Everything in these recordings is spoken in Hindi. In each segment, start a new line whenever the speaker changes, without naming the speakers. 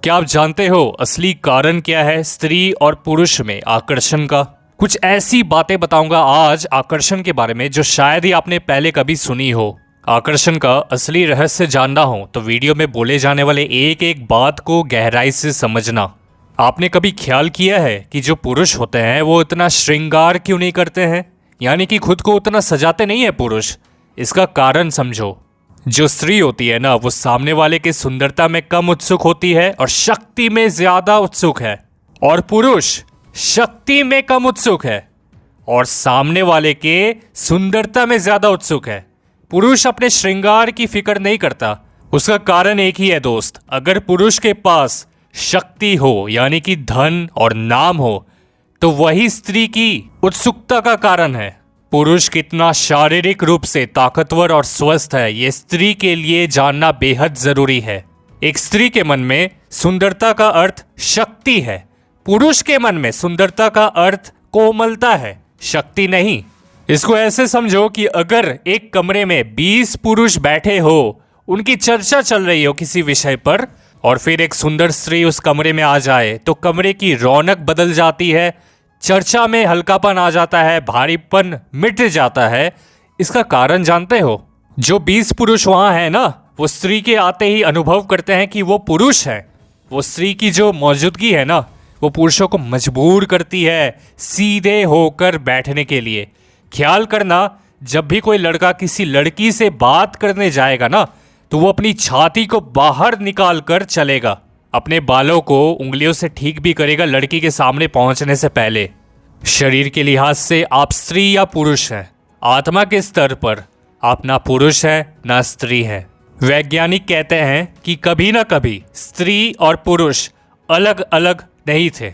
क्या आप जानते हो असली कारण क्या है स्त्री और पुरुष में आकर्षण का? कुछ ऐसी बातें बताऊंगा आज आकर्षण के बारे में जो शायद ही आपने पहले कभी सुनी हो। आकर्षण का असली रहस्य जानना हो तो वीडियो में बोले जाने वाले एक एक बात को गहराई से समझना। आपने कभी ख्याल किया है कि जो पुरुष होते हैं वो इतना श्रृंगार क्यों नहीं करते हैं, यानी कि खुद को उतना सजाते नहीं है पुरुष? इसका कारण समझो। जो स्त्री होती है ना, वो सामने वाले की सुंदरता में कम उत्सुक होती है और शक्ति में ज्यादा उत्सुक है, और पुरुष शक्ति में कम उत्सुक है और सामने वाले के सुंदरता में ज्यादा उत्सुक है। पुरुष अपने श्रृंगार की फिक्र नहीं करता। उसका कारण एक ही है दोस्त, अगर पुरुष के पास शक्ति हो यानी कि धन और नाम हो तो वही स्त्री की उत्सुकता का कारण है। पुरुष कितना शारीरिक रूप से ताकतवर और स्वस्थ है ये स्त्री के लिए जानना बेहद जरूरी है। एक स्त्री के मन में सुंदरता का अर्थ शक्ति है, पुरुष के मन में सुंदरता का अर्थ कोमलता है, शक्ति नहीं। इसको ऐसे समझो कि अगर एक कमरे में 20 पुरुष बैठे हो, उनकी चर्चा चल रही हो किसी विषय पर, और फिर एक सुंदर स्त्री उस कमरे में आ जाए तो कमरे की रौनक बदल जाती है, चर्चा में हल्कापन आ जाता है, भारीपन मिट जाता है। इसका कारण जानते हो? जो 20 पुरुष वहां है ना, वो स्त्री के आते ही अनुभव करते हैं कि वो पुरुष है। वो स्त्री की जो मौजूदगी है ना, वो पुरुषों को मजबूर करती है सीधे होकर बैठने के लिए। ख्याल करना, जब भी कोई लड़का किसी लड़की से बात करने जाएगा ना, तो वो अपनी छाती को बाहर निकाल कर चलेगा, अपने बालों को उंगलियों से ठीक भी करेगा लड़की के सामने पहुंचने से पहले। शरीर के लिहाज से आप स्त्री या पुरुष हैं, आत्मा के स्तर पर आप ना पुरुष है ना स्त्री है। वैज्ञानिक कहते हैं कि कभी ना कभी स्त्री और पुरुष अलग अलग नहीं थे।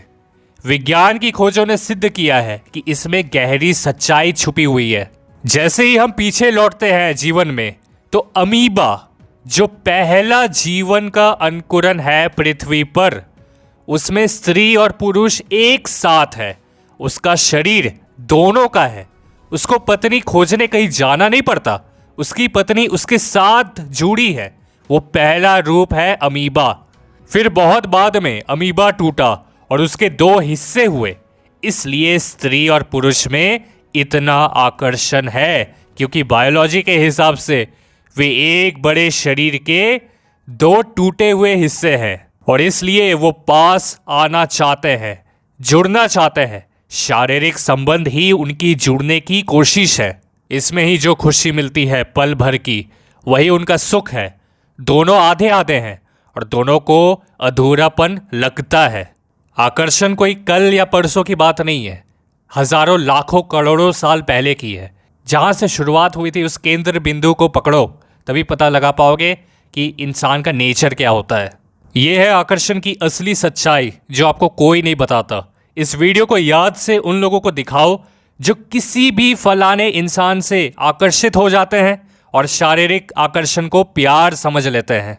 विज्ञान की खोजों ने सिद्ध किया है कि इसमें गहरी सच्चाई छुपी हुई है। जैसे ही हम पीछे लौटते हैं जीवन में, तो अमीबा जो पहला जीवन का अंकुरन है पृथ्वी पर, उसमें स्त्री और पुरुष एक साथ है। उसका शरीर दोनों का है, उसको पत्नी खोजने कहीं जाना नहीं पड़ता, उसकी पत्नी उसके साथ जुड़ी है। वो पहला रूप है अमीबा। फिर बहुत बाद में अमीबा टूटा और उसके 2 हिस्से हुए। इसलिए स्त्री और पुरुष में इतना आकर्षण है, क्योंकि बायोलॉजी के हिसाब से वे एक बड़े शरीर के 2 टूटे हुए हिस्से हैं, और इसलिए वो पास आना चाहते हैं, जुड़ना चाहते हैं। शारीरिक संबंध ही उनकी जुड़ने की कोशिश है। इसमें ही जो खुशी मिलती है पल भर की, वही उनका सुख है। दोनों आधे आधे हैं और दोनों को अधूरापन लगता है। आकर्षण कोई कल या परसों की बात नहीं है, हजारों लाखों करोड़ों साल पहले की है। जहाँ से शुरुआत हुई थी उस केंद्र बिंदु को पकड़ो, तभी पता लगा पाओगे कि इंसान का नेचर क्या होता है। यह है आकर्षण की असली सच्चाई जो आपको कोई नहीं बताता। इस वीडियो को याद से उन लोगों को दिखाओ जो किसी भी फलाने इंसान से आकर्षित हो जाते हैं और शारीरिक आकर्षण को प्यार समझ लेते हैं।